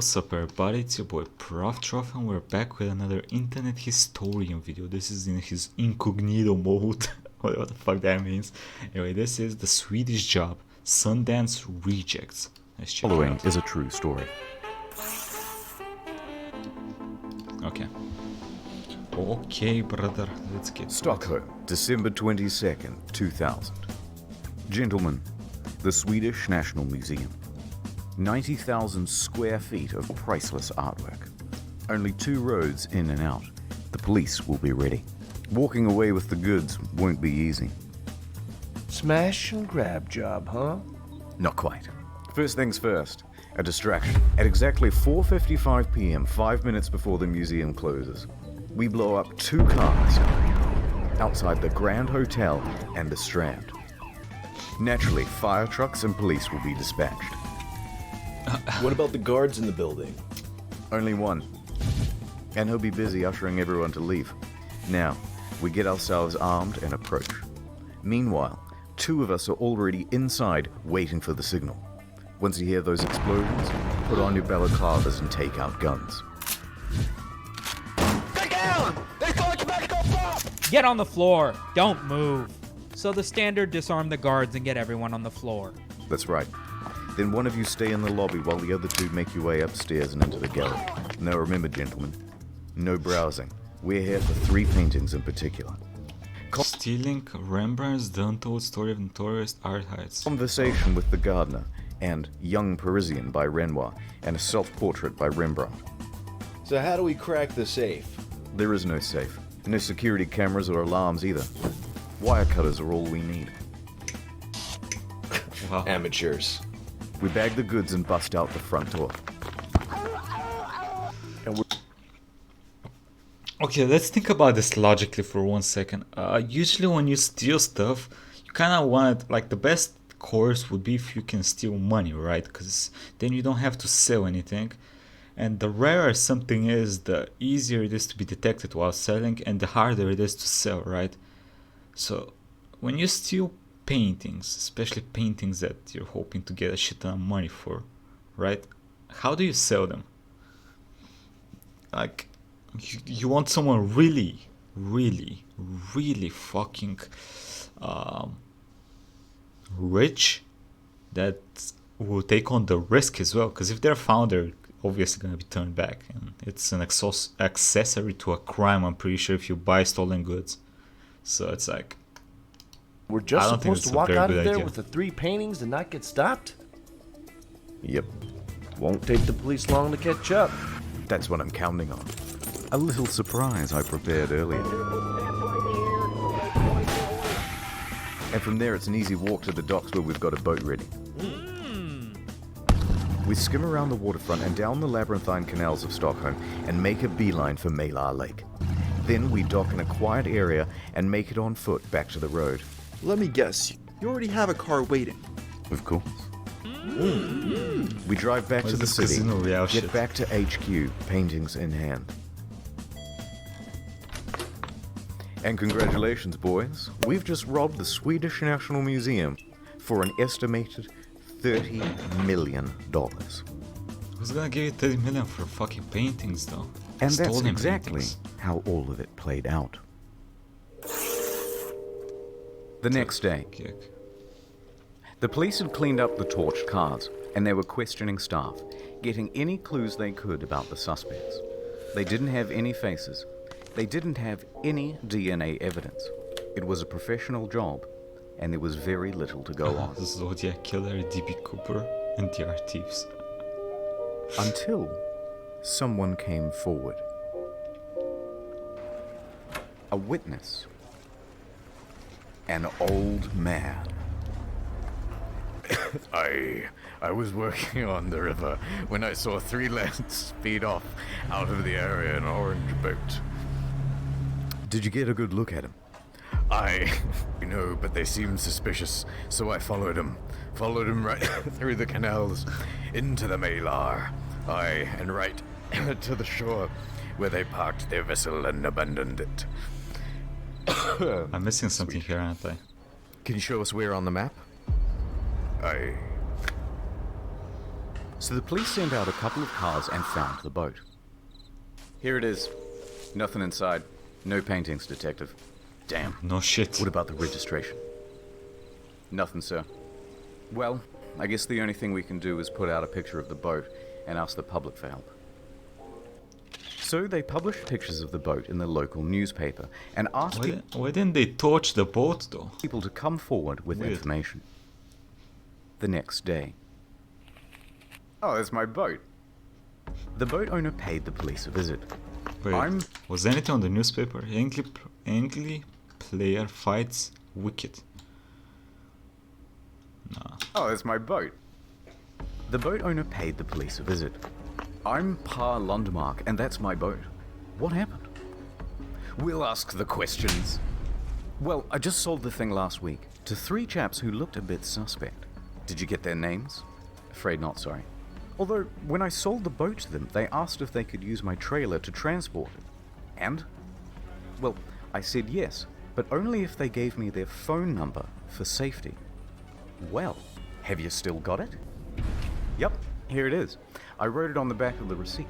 What's up everybody, it's your boy Proftrof and we're back with another internet historian video. This is in his incognito mode, whatever the fuck that means. Anyway, this is the Swedish job, Sundance Rejects. Let's check Following it out. is a true story. Okay, brother, let's get Stockholm, December 22nd, 2000. Gentlemen, the Swedish National Museum. 90,000 square feet of priceless artwork. Only 2 roads in and out. The police will be ready. Walking away with the goods won't be easy. Smash and grab job, huh? Not quite. First things first, a distraction. At exactly 4:55 p.m., 5 minutes before the museum closes, we blow up 2 cars outside the Grand Hotel and the Strand. Naturally, fire trucks and police will be dispatched. What about the guards in the building? Only one. And he'll be busy ushering everyone to leave. Now, we get ourselves armed and approach. Meanwhile, 2 of us are already inside waiting for the signal. Once you hear those explosions, put on your balaclavas and take out guns. Get down! They called you back up! Get on the floor! Don't move! So the standard disarm the guards and get everyone on the floor. That's right. Then one of you stay in the lobby while the other 2 make your way upstairs and into the gallery. Now remember, gentlemen, no browsing. We're here for 3 paintings in particular. stealing Rembrandt's The Untold Story of Notorious Art Heights. Conversation with the Gardener and Young Parisian by Renoir and a self-portrait by Rembrandt. So how do we crack the safe? There is no safe. No security cameras or alarms either. Wire cutters are all we need. Wow. Amateurs. We bag the goods and bust out the front door. Okay, let's think about this logically for 1 second. Usually when you steal stuff, you kind of want it, like the best course would be if you can steal money, right? Because then you don't have to sell anything. And the rarer something is, the easier it is to be detected while selling and the harder it is to sell, right? So when you steal paintings, especially paintings that you're hoping to get a shit ton of money for, right? How do you sell them? Like, you want someone really fucking rich that will take on the risk as well, because if they're found, they're obviously going to be turned back, and it's an accessory to a crime, I'm pretty sure, if you buy stolen goods. So it's like, We're just I don't think supposed it's to a walk very out of good there idea. with the 3 paintings and not get stopped? Yep, Won't take the police long to catch up. that's what I'm counting on. A little surprise I prepared earlier. And from there it's an easy walk to the docks where we've got a boat ready. We skim around the waterfront and down the labyrinthine canals of Stockholm and make a beeline for Mälar Lake. Then we dock in a quiet area and make it on foot back to the road. Let me guess, you already have a car waiting. Of course. We drive back What to is the this city, Casino Royale get shit? back to HQ, paintings in hand. And congratulations, boys. We've just robbed the Swedish National Museum for an estimated $30 million. who's gonna give you 30 million for fucking paintings though? And that's Stolen exactly paintings. how all of it played out. The next day, Kick. the police had cleaned up the torched cars, and they were questioning staff, getting any clues they could about the suspects. They didn't have any faces. They didn't have any DNA evidence. It was a professional job, and there was very little to go on. Zodiac Killer, DB Cooper, and the art thieves. Until someone came forward. A witness. An old man. I was working on the river when I saw 3 lads speed off out of the area in an orange boat. Did you get a good look at him? No, but they seemed suspicious, so I followed him right through the canals, into the Mälar, and right to the shore, where they parked their vessel and abandoned it. I'm missing something here, aren't I? Can you show us where on the map? So the police sent out a couple of cars and found the boat. Here it is. Nothing inside. No paintings, detective. Damn. No shit. What about the registration? Nothing, sir. Well, I guess the only thing we can do is put out a picture of the boat and ask the public for help. So they published pictures of the boat in the local newspaper and asked Why didn't they torch the boat though? people to come forward with Weird. information. The next day. Oh, that's my boat. The boat owner paid the police a visit. Wait, was anything on the newspaper? Angry player fights Wicked. Nah. Oh, that's my boat. The boat owner paid the police a visit. I'm Pa Lundmark, and that's my boat. What happened? We'll ask the questions. Well, I just sold the thing last week to 3 chaps who looked a bit suspect. Did you get their names? Afraid not, sorry. Although, when I sold the boat to them, they asked if they could use my trailer to transport it. And? Well, I said yes, but only if they gave me their phone number for safety. Well, have you still got it? Yep, here it is. I wrote it on the back of the receipt.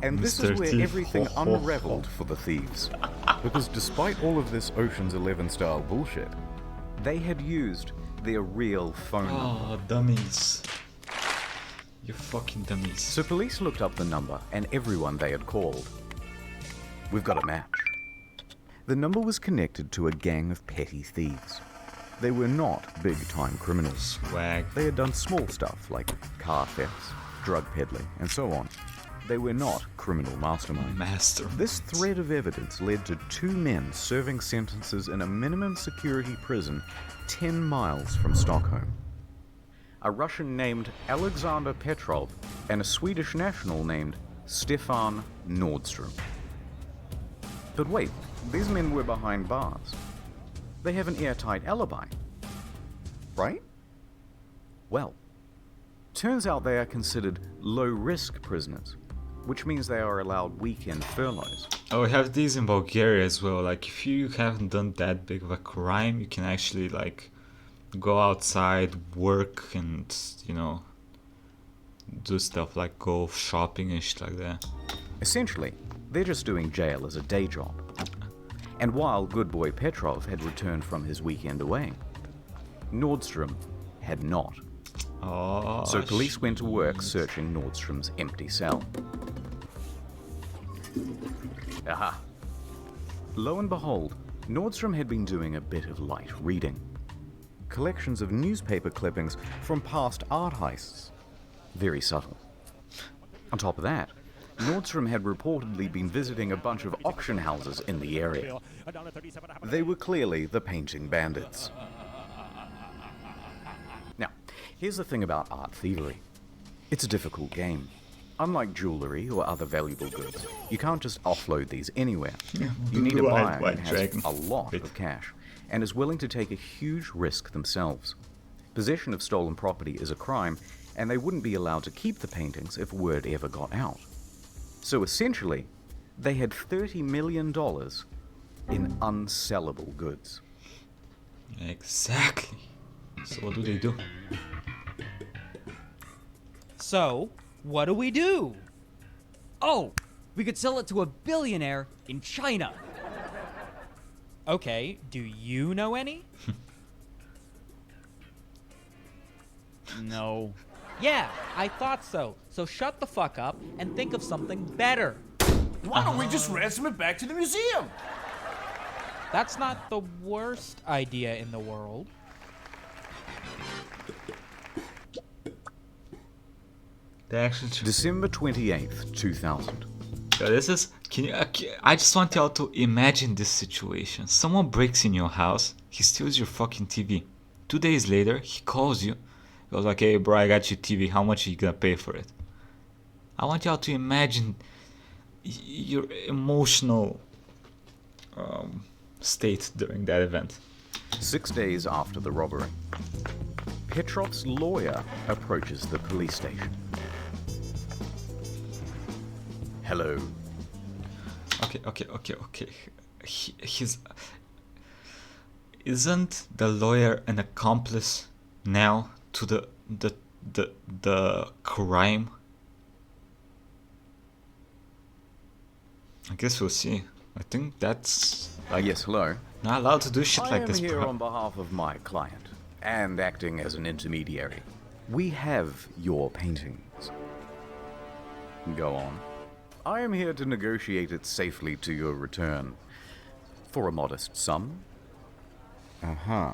And this is Mr. where Thief. everything Ho, ho, ho. unraveled for the thieves. Because despite all of this Ocean's 11 style bullshit, they had used their real phone number. Oh, dummies. You fucking dummies. So police looked up the number and everyone they had called. We've got a match. The number was connected to a gang of petty thieves. They were not big-time criminals. Swag. They had done small stuff like car thefts, drug peddling, and so on. They were not criminal masterminds. Master. This thread of evidence led to 2 men serving sentences in a minimum security prison 10 miles from Stockholm. A Russian named Alexander Petrov and a Swedish national named Stefan Nordstrom. But wait, these men were behind bars. They have an airtight alibi, right? Well, turns out they are considered low-risk prisoners, which means they are allowed weekend furloughs. Oh, we have these in Bulgaria as well. Like, if you haven't done that big of a crime, you can actually, like, go outside, work, and, you know, do stuff like go shopping and shit like that. Essentially, they're just doing jail as a day job. And while good boy Petrov had returned from his weekend away, Nordstrom had not. Oh, So police went to work searching Nordstrom's empty cell. Aha! Lo and behold, Nordstrom had been doing a bit of light reading. Collections of newspaper clippings from past art heists. Very subtle. On top of that, Nordstrom had reportedly been visiting a bunch of auction houses in the area. They were clearly the painting bandits. Now, here's the thing about art thievery. It's a difficult game. Unlike jewelry or other valuable goods, you can't just offload these anywhere. You need a buyer who has a lot of cash and is willing to take a huge risk themselves. Possession of stolen property is a crime, and they wouldn't be allowed to keep the paintings if word ever got out. So essentially, they had $30 million in unsellable goods. Exactly. So what do they do? So, what do we do? Oh, we could sell it to a billionaire in China. Okay, do you know any? No. Yeah, I thought so. So shut the fuck up and think of something better. Why don't we just ransom it back to the museum? That's not the worst idea in the world. They actually. December 28th, 2000. So this is. Can you? I just want y'all to imagine this situation. Someone breaks in your house. He steals your fucking TV. 2 days later, he calls you. He goes like, "Hey, bro, I got your TV. How much are you gonna pay for it?" I want y'all to imagine your emotional state during that event. 6 days after the robbery, Petrov's lawyer approaches the police station. Hello. Okay. He's isn't the lawyer an accomplice now to the the crime. I guess we'll see. I think that's like Yes, hello. not allowed to do shit I like am this, here bro. on behalf of my client, and acting as an intermediary. We have your paintings. Go on. I am here to negotiate it safely to your return. For a modest sum. Uh-huh.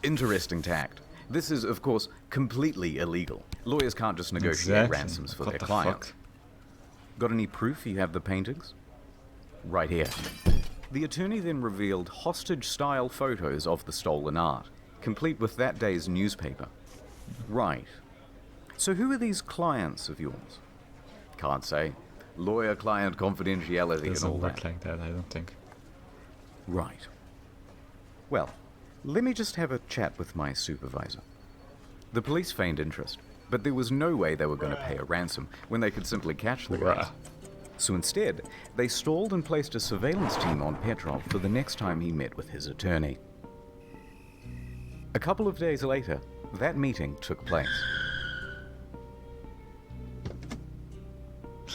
Interesting tact. This is, of course, completely illegal. Lawyers can't just negotiate Exactly. ransoms for What their the clients. fuck? Got any proof you have the paintings? Right here. The attorney then revealed hostage-style photos of the stolen art, complete with that day's newspaper. Right. So who are these clients of yours? Can't say. Lawyer-client confidentiality and Doesn't all work that. like that, I don't think. Right. Well, let me just have a chat with my supervisor. The police feigned interest, but there was no way they were going to pay a ransom when they could simply catch the guys. So instead, they stalled and placed a surveillance team on Petrov for the next time he met with his attorney. A couple of days later, that meeting took place.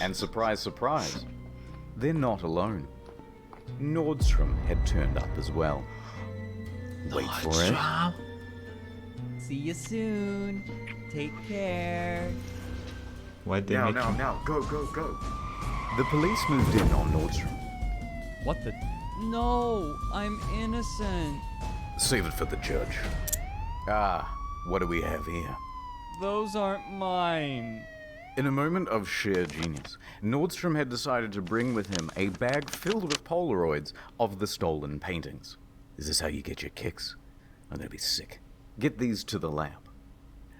And surprise, surprise, they're not alone. Nordstrom had turned up as well. Wait for it. See you soon. Take care. Why'd they make him? now, go. The police moved in on Nordstrom. What the? No, I'm innocent. Save it for the judge. Ah, what do we have here? Those aren't mine. In a moment of sheer genius, Nordstrom had decided to bring with him a bag filled with Polaroids of the stolen paintings. Is this how you get your kicks? I'm gonna be sick. Get these to the lab.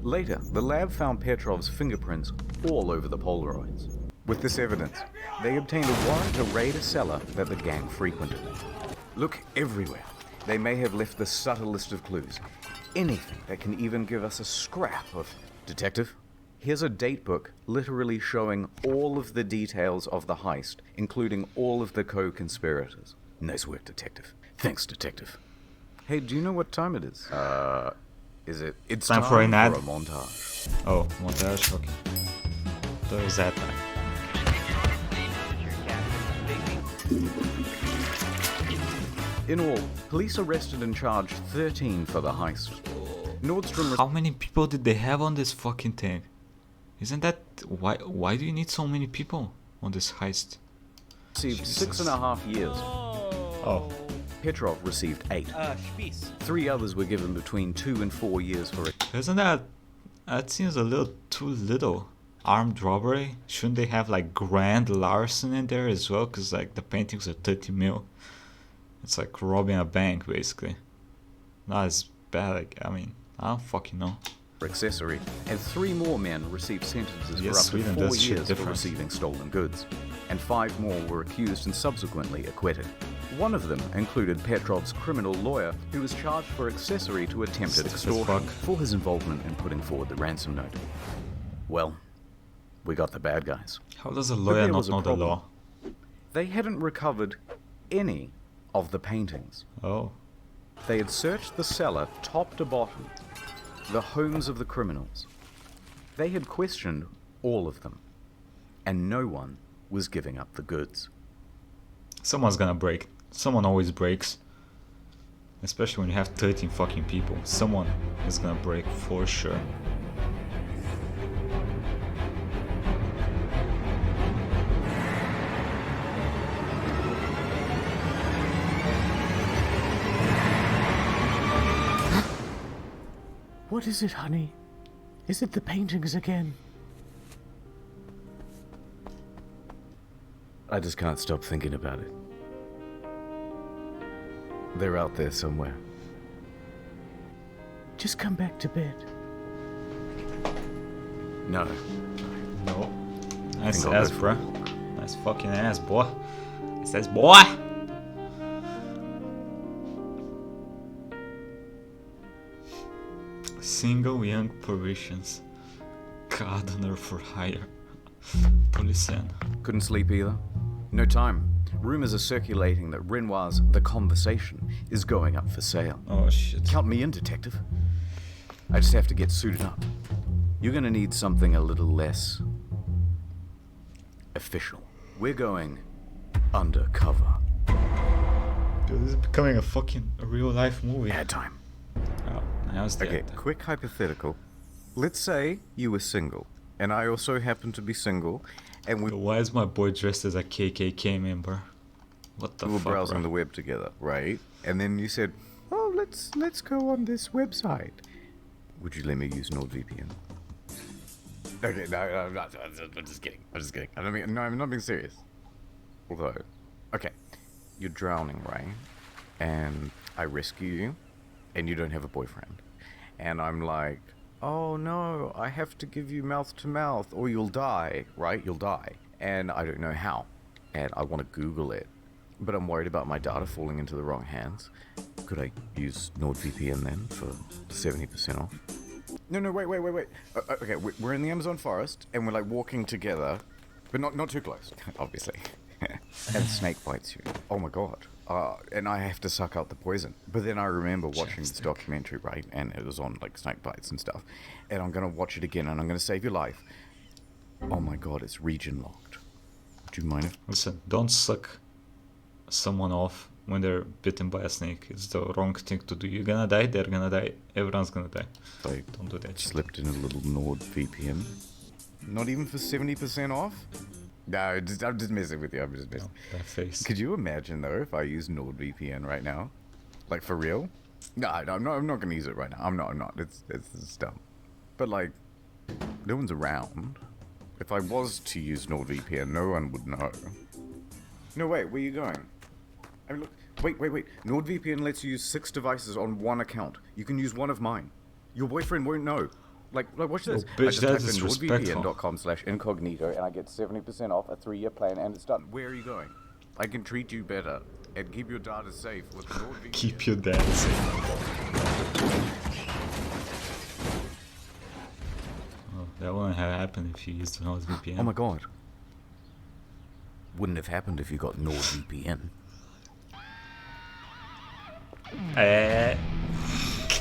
Later, the lab found Petrov's fingerprints all over the Polaroids. With this evidence, they obtained a warrant to raid a cellar that the gang frequented. Look everywhere. They may have left the subtlest of clues. Anything that can even give us a scrap of... Detective? Here's a date book literally showing all of the details of the heist, including all of the co-conspirators. Nice work, Detective. Thanks, Detective. Hey, do you know what time it is? Is it... It's Time for an ad? a montage. Oh, montage, okay. There is that time. In all, police arrested and charged 13 for the heist. Nordstrom How many people did they have on this fucking thing? Isn't that... Why do you need so many people on this heist? received 6.5 years. Oh. Petrov received 8. Spieß. 3 others were given between 2 and 4 years for it. Isn't that... That seems a little too little. Armed robbery? Shouldn't they have like grand larceny in there as well? Cause like the paintings are 30 mil. It's like robbing a bank basically. Not as bad, like, I mean, I don't fucking know. Accessory, and 3 more men received sentences Yes, for up Sweden to 4 does shit years for different. receiving stolen goods, and 5 more were accused and subsequently acquitted. One of them included Petrov's criminal lawyer, who was charged for accessory to attempted Sick as extortion fuck. for his involvement in putting forward the ransom note. Well, we got the bad guys. How does a lawyer there not was a know the problem. law? They hadn't recovered any of the paintings. Oh. They had searched the cellar top to bottom, the homes of the criminals. They had questioned all of them, and no one was giving up the goods. Someone's gonna break. Someone always breaks. Especially when you have 13 fucking people. Someone is gonna break for sure. What is it, honey? Is it the paintings again? I just can't stop thinking about it. They're out there somewhere. Just come back to bed. No. No. Nice Think I'll ass, go bruh. Nice fucking ass, boy. Nice ass, boy. Single young Parisians. Gardener for hire. Policeman. Couldn't sleep either. No time. Rumors are circulating that Renoir's The Conversation is going up for sale. Oh shit. Count me in, detective. I just have to get suited up. You're gonna need something a little less official. We're going undercover. Dude, this is becoming a real life movie. Ad time. Oh, now it's Okay, dead. quick hypothetical. Let's say you were single, and I also happen to be single, and we Why is my boy dressed as a KKK member? What the were fuck, browsing bro? the web together, right? And then you said, "Oh, let's go on this website. Would you let me use NordVPN?" Okay, no, I'm not. I'm just kidding. I'm just kidding. I'm not being serious. Although, okay, you're drowning, right? And I rescue you, and you don't have a boyfriend, and I'm like, "Oh no, I have to give you mouth to mouth, or you'll die, right? You'll die." And I don't know how, and I want to Google it, but I'm worried about my data falling into the wrong hands. Could I use NordVPN then for 70% off? No, wait. Okay, we're in the Amazon forest, and we're like walking together, but not too close, obviously. And snake bites you. Oh my god. And I have to suck out the poison. But then I remember watching this documentary, right? And it was on like snake bites and stuff. And I'm gonna watch it again, and I'm gonna save your life. Oh my god, it's region locked. Do you mind if... Listen, don't suck someone off when they're bitten by a snake. It's the wrong thing to do. You're gonna die, they're gonna die, everyone's gonna die. I Don't do that shit. slipped in a little NordVPN. Not even for 70% off? No, I'm just messing with you. I'm just messing. No, that face. Could you imagine though if I use NordVPN right now, like for real? No, I'm not gonna use it right now. I'm not. It's dumb. But like, no one's around. If I was to use NordVPN, no one would know. No, wait. Where are you going? I mean, look. Wait. NordVPN lets you use 6 devices on one account. You can use one of mine. Your boyfriend won't know. Like watch this. bitch, I just that's type in disrespectful. nordvpn.com/incognito and I get 70% off a 3-year plan and it's done. Where are you going? I can treat you better and keep your data safe with NordVPN. Keep your dad safe. Oh, that wouldn't have happened if you used NordVPN. Oh my god. Wouldn't have happened if you got NordVPN.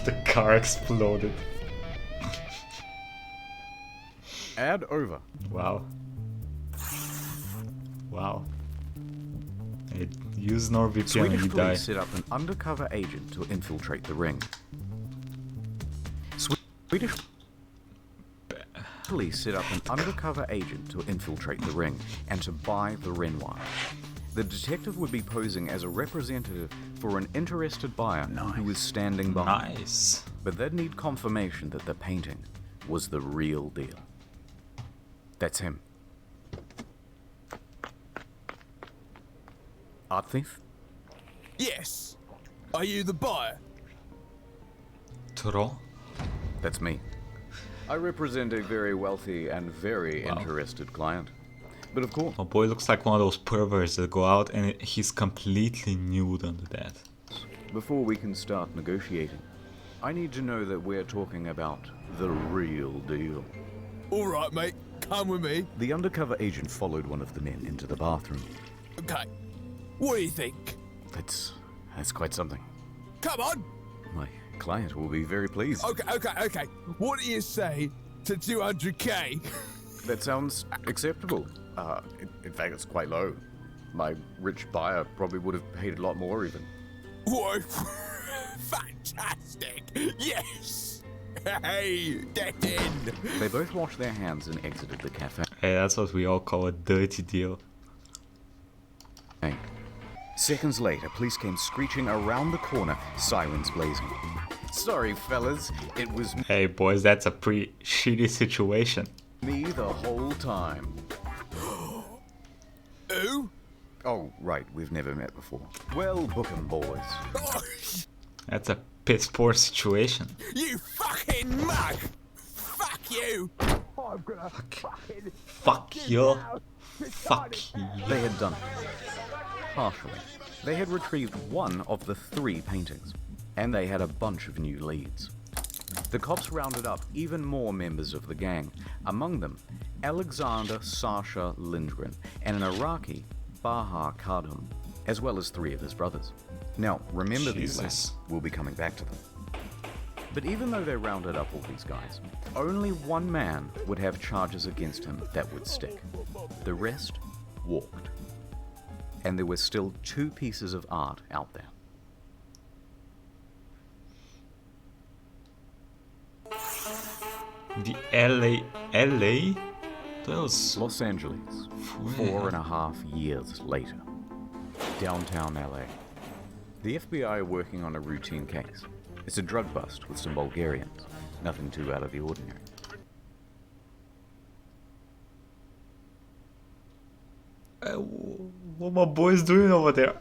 The car exploded. Ad over. Wow. Hey, use NordVPN Swedish and you die. police set up an undercover agent to infiltrate the ring. Swedish police set up an undercover agent to infiltrate the ring and to buy the Renoir. The detective would be posing as a representative for an interested buyer who was standing by. Nice. But they'd need confirmation that the painting was the real deal. That's him. Art thief? Yes. Are you the buyer? Troll? That's me. I represent a very wealthy and very interested client. But of course, My boy looks like one of those perverts that go out and he's completely nude under that. before we can start negotiating, I need to know that we're talking about the real deal. All right, mate. Come with me. The undercover agent followed one of the men into the bathroom. Okay. What do you think? That's quite something. Come on. My client will be very pleased. Okay. What do you say to 200k? That sounds acceptable. In fact, it's quite low. My rich buyer probably would have paid a lot more even. Whoa. Fantastic. Yes. Hey, get in. They both washed their hands and exited the cafe. Hey, that's what we all call a dirty deal. Seconds later, police came screeching around the corner, sirens blazing. Sorry, fellas, it was Hey boys, that's a pretty shitty situation. me the whole time. Who? Oh, right, we've never met before. Well, book 'em, boys. Oh, That's a piss poor situation. you fucking mug. Fuck you. I'm gonna fucking Fuck you. Fuck you. They had done it. Partially. They had retrieved one of the 3 paintings, and they had a bunch of new leads. The cops rounded up even more members of the gang, among them Alexander Sasha Lindgren and an Iraqi, Baha Kadhum, as well as 3 of his brothers. Now, remember these Jesus. lads. We'll be coming back to them. But even though they rounded up all these guys, only one man would have charges against him that would stick. The rest walked. And there were still 2 pieces of art out there. The LA? Those Los Angeles, 4.5 years later. Downtown LA. The FBI are working on a routine case. It's a drug bust with some Bulgarians. Nothing too out of the ordinary. what my boys doing over there?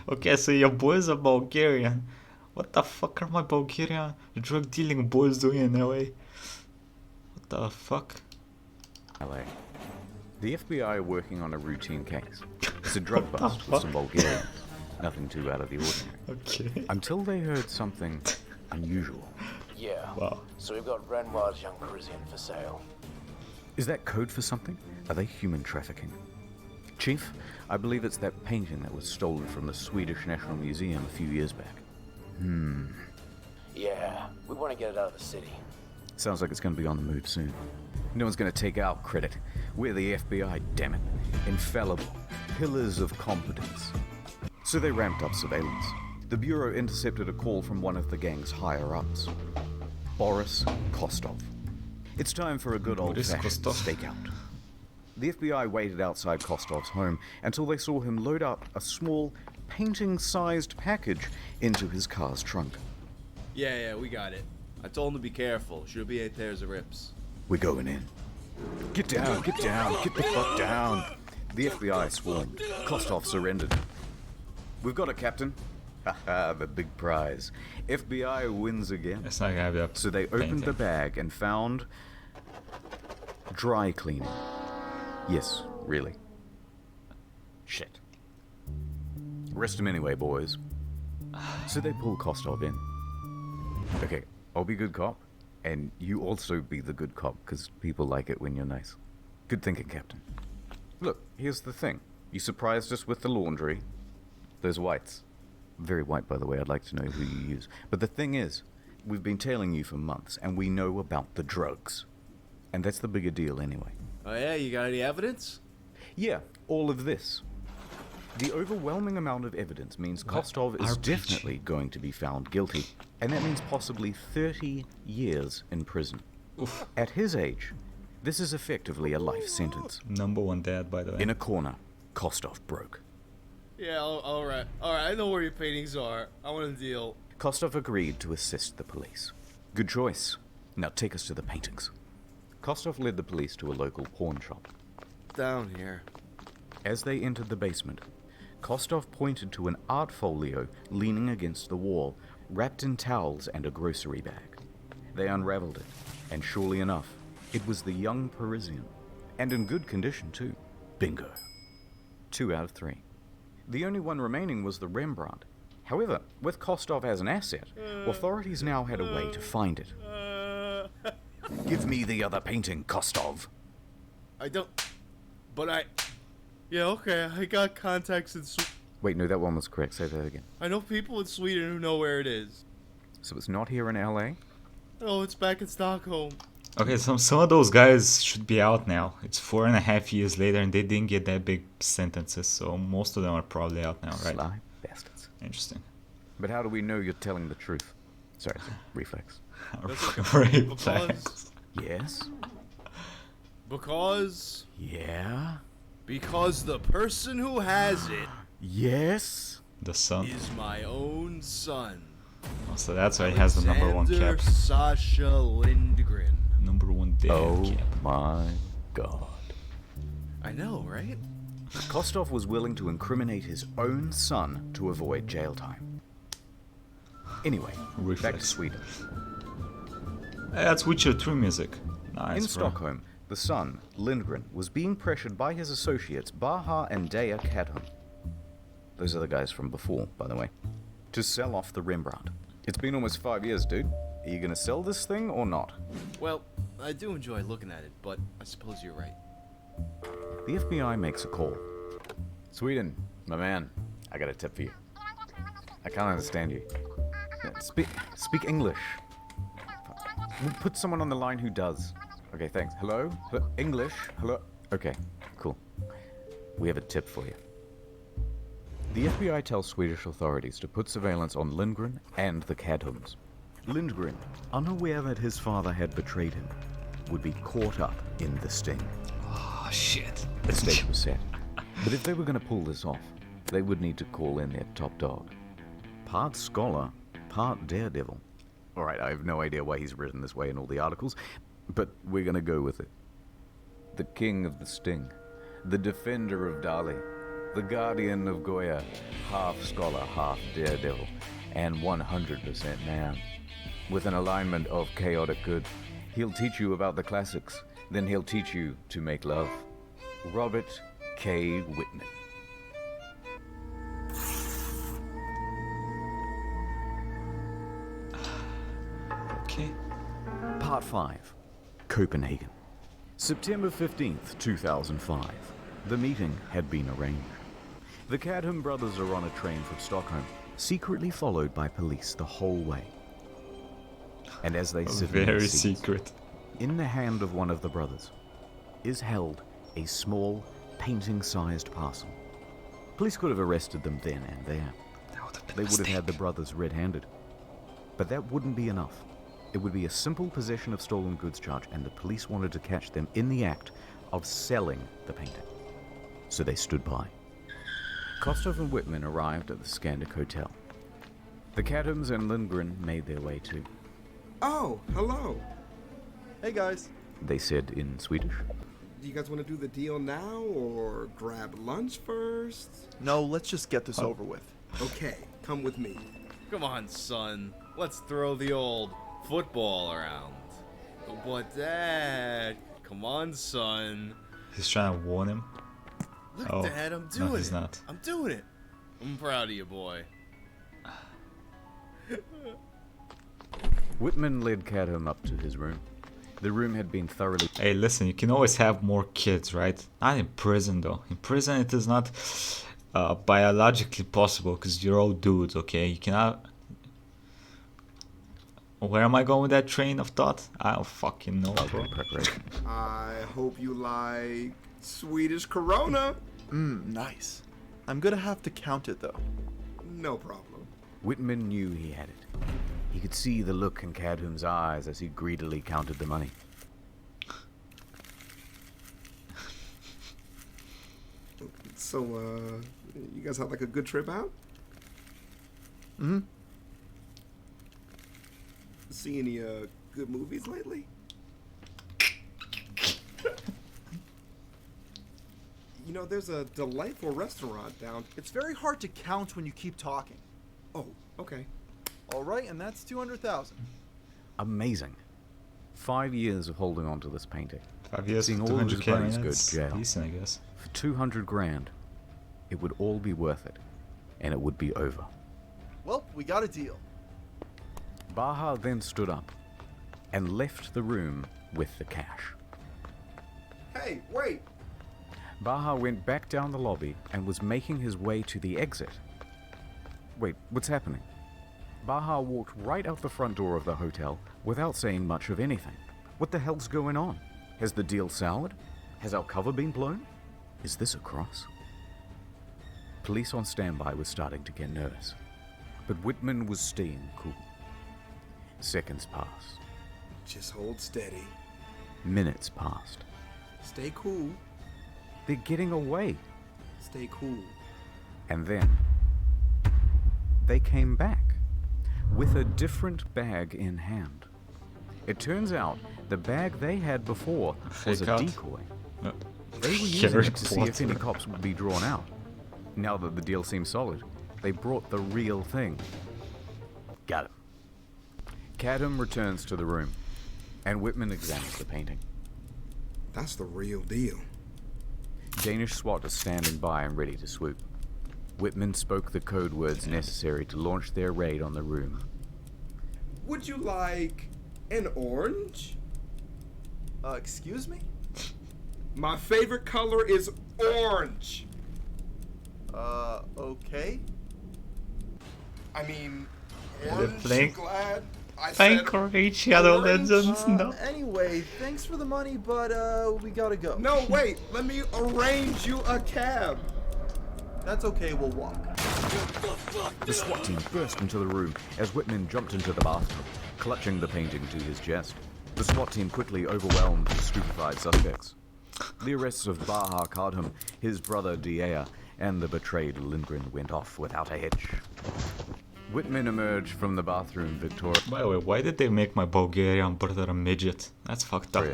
Okay, so your boys are Bulgarian. What the fuck are my Bulgarian drug dealing boys doing in LA? What the fuck? LA. The FBI are working on a routine case. It's a drug bust with some Bulgarians. Nothing too out of the ordinary. Okay. Until they heard something unusual. Yeah. Wow. So we've got Renoir's young Parisian for sale. Is that code for something? Are they human trafficking? Chief, I believe it's that painting that was stolen from the Swedish National Museum a few years back. Yeah, we want to get it out of the city. Sounds like it's going to be on the move soon. No one's going to take our credit. We're the FBI, damn it. Infallible. Pillars of competence. So they ramped up surveillance. The Bureau intercepted a call from one of the gang's higher-ups. Boris Kostov. It's time for a good old-fashioned stakeout. The FBI waited outside Kostov's home until they saw him load up a small, painting-sized package into his car's trunk. Yeah, we got it. I told him to be careful. Should be 8 pairs of rips. We're going in. Get down, get the fuck down. The FBI swarmed. Kostov surrendered. We've got it, Captain. Haha, the big prize. FBI wins again. It's not gonna be up. So they opened the bag and found dry cleaning. Yes, really. Shit. Arrest him anyway, boys. So they pull Kostov in. Okay, I'll be good cop, and you also be the good cop, because people like it when you're nice. Good thinking, Captain. Look, here's the thing. You surprised us with the laundry. Those whites. Very white, by the way. I'd like to know who you use. But the thing is, we've been tailing you for months, and we know about the drugs. And that's the bigger deal anyway. Oh yeah, you got any evidence? Yeah, all of this. The overwhelming amount of evidence means Kostov is RPG? definitely going to be found guilty. And that means possibly 30 years in prison. Oof. At his age, this is effectively a life sentence. Number 1 dad, by the way. In a corner, Kostov broke. Yeah, alright. Alright, I know where your paintings are. I want a deal. Kostov agreed to assist the police. Good choice. Now take us to the paintings. Kostov led the police to a local pawn shop. Down here. As they entered the basement, Kostov pointed to an art folio leaning against the wall, wrapped in towels and a grocery bag. They unraveled it, and surely enough, it was the young Parisian. And in good condition, too. Bingo. 2 out of 3. The only one remaining was the Rembrandt. However, with Kostov as an asset, authorities now had a way to find it. Give me the other painting, Kostov. I don't... But I... Yeah, okay, I got contacts in Wait, no, that one was correct. Say that again. I know people in Sweden who know where it is. So it's not here in LA? Oh, it's back in Stockholm. Okay, some of those guys should be out now. It's 4.5 years later and they didn't get that big sentences, so most of them are probably out now, right? Sly bastards. Interesting. But how do we know you're telling the truth? Sorry, reflex. Reflex. Yes? Because Yeah? the person who has it Yes? The son. is my own son. Oh, so that's why he has the number 1 Alexander cap. Sasha Lindgren. Number 1 dad Oh cap. my god. I know, right? Kostov was willing to incriminate his own son to avoid jail time. Anyway, back to Reflex. Sweden. Hey, that's Witcher 3 music. Nice, In bro. Stockholm, the son, Lindgren, was being pressured by his associates Baha and Dea Kadham. Those are the guys from before, by the way. To sell off the Rembrandt. It's been almost 5 years, dude. Are you gonna sell this thing or not? Well, I do enjoy looking at it, but I suppose you're right. The FBI makes a call. Sweden, my man, I got a tip for you. I can't understand you. Speak English. We'll put someone on the line who does. Okay, thanks. Hello? English? Hello? Okay, cool. We have a tip for you. The FBI tells Swedish authorities to put surveillance on Lindgren and the Cadhams. Lindgren, unaware that his father had betrayed him, would be caught up in the sting. Oh shit. The stage was set. But if they were going to pull this off, they would need to call in their top dog. Part scholar, part daredevil. Alright, I have no idea why he's written this way in all the articles, but we're going to go with it. The king of the sting, the defender of Dali, the guardian of Goya, half scholar, half daredevil, and 100% man. With an alignment of chaotic good, he'll teach you about the classics, then he'll teach you to make love. Robert K. Whitman. Okay. Part 5. Copenhagen. September 15th, 2005. The meeting had been arranged. The Cadham brothers are on a train from Stockholm, secretly followed by police the whole way. And as they sit in their Very seats, secret. in the hand of one of the brothers is held a small, painting-sized parcel. Police could have arrested them then and there. They would have had the brothers red-handed. But that wouldn't be enough. It would be a simple possession of stolen goods charge, and the police wanted to catch them in the act of selling the painting. So they stood by. Kostov and Whitman arrived at the Scandic Hotel. The Cadhams and Lindgren made their way too. Oh, hello. Hey guys. They said in Swedish. Do you guys want to do the deal now or grab lunch first? No, let's just get this over with. Okay, come with me. Come on, son. Let's throw the old football around. But Dad, come on, son. He's trying to warn him. Look, Oh, Dad, I'm no, doing he's it. not. I'm doing it. I'm proud of you, boy. Whitman led Cadham up to his room. The room had been thoroughly... Hey, listen, you can always have more kids, right? Not in prison, though. In prison, it is not biologically possible because you're all dudes, okay? You cannot... Where am I going with that train of thought? I don't fucking know, bro. preparation. I hope you like Swedish Corona. Nice. I'm gonna have to count it though. No problem. Whitman knew he had it. He could see the look in Cadham's eyes as he greedily counted the money. So, you guys have like a good trip out? Mm-hmm. See any good movies lately? You know, there's a delightful restaurant down. It's very hard to count when you keep talking. Oh, okay. All right, and that's 200,000. Amazing. 5 years of holding on to this painting. 5 years, Seeing all of his 200k, buddies go that's to jail. decent, I guess. For 200 grand, it would all be worth it, and it would be over. Well, we got a deal. Baha then stood up and left the room with the cash. Hey, wait! Baha went back down the lobby and was making his way to the exit. Wait, what's happening? Baha walked right out the front door of the hotel without saying much of anything. What the hell's going on? Has the deal soured? Has our cover been blown? Is this a cross? Police on standby were starting to get nervous, but Whitman was staying cool. Seconds passed. Just hold steady. Minutes passed. Stay cool. They're getting away. Stay cool. And then they came back with a different bag in hand. It turns out the bag they had before was a Fake out. decoy. No. They were using Harry it to see if Potter. any cops would be drawn out. Now that the deal seemed solid, they brought the real thing. Got him. Cadham returns to the room, and Whitman examines the painting. That's the real deal. Danish SWAT is standing by and ready to swoop. Whitman spoke the code words necessary to launch their raid on the room. Would you like an orange? Excuse me? My favorite color is orange. Okay. I mean, They're playing Glad I playing said Shadow Legends. No. Anyway, thanks for the money, but we gotta go. no. Wait, let me arrange you a cab. That's okay, we'll walk. The SWAT team burst into the room as Whitman jumped into the bathroom, clutching the painting to his chest. The SWAT team quickly overwhelmed the stupefied suspects. The arrests of Baha Kardham, his brother Diea, and the betrayed Lindgren went off without a hitch. Whitman emerged from the bathroom victorious. By the way, why did they make my Bulgarian brother a midget? That's fucked up.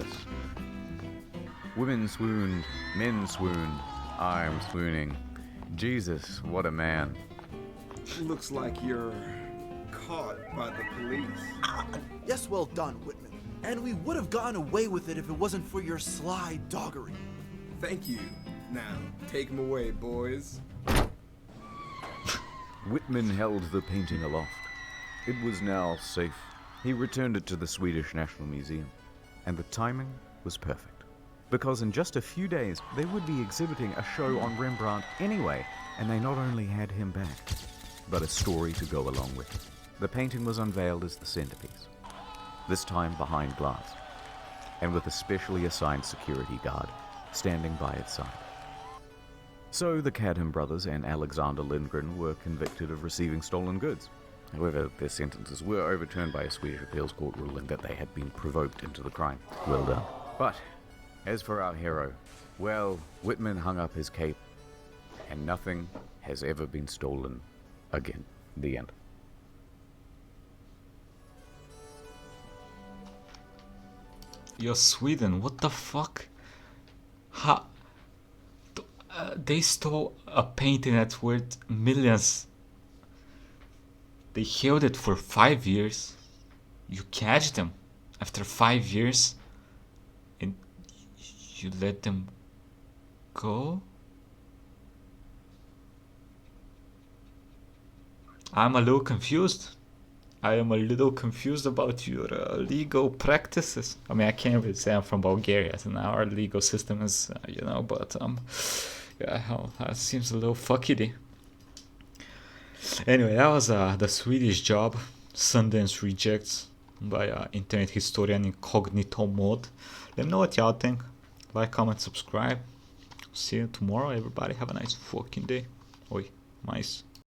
Women swooned, men swooned, I'm swooning. Jesus, what a man. Looks like you're caught by the police. Yes, well done, Whitman. And we would have gotten away with it if it wasn't for your sly doggery. Thank you. Now, take him away, boys. Whitman held the painting aloft. It was now safe. He returned it to the Swedish National Museum, and the timing was perfect. Because in just a few days, they would be exhibiting a show on Rembrandt anyway, and they not only had him back, but a story to go along with it. The painting was unveiled as the centerpiece, this time behind glass, and with a specially assigned security guard standing by its side. So the Cadham brothers and Alexander Lindgren were convicted of receiving stolen goods. However, their sentences were overturned by a Swedish appeals court ruling that they had been provoked into the crime. Well done. But, as for our hero, well, Whitman hung up his cape, and nothing has ever been stolen again. The end. Yo, Sweden, what the fuck? Ha! They stole a painting that's worth millions. They held it for 5 years. You catch them after 5 years and you let them go? I'm a little confused. I am a little confused about your legal practices. I mean, I can't really say I'm from Bulgaria, and our legal system is, but yeah, that seems a little fuckity. Anyway, that was the Swedish Job, Sundance Rejects by internet historian Incognito Mode. Let me know what y'all think. Like, comment, subscribe. See you tomorrow, everybody. Have a nice fucking day. Oi, mais.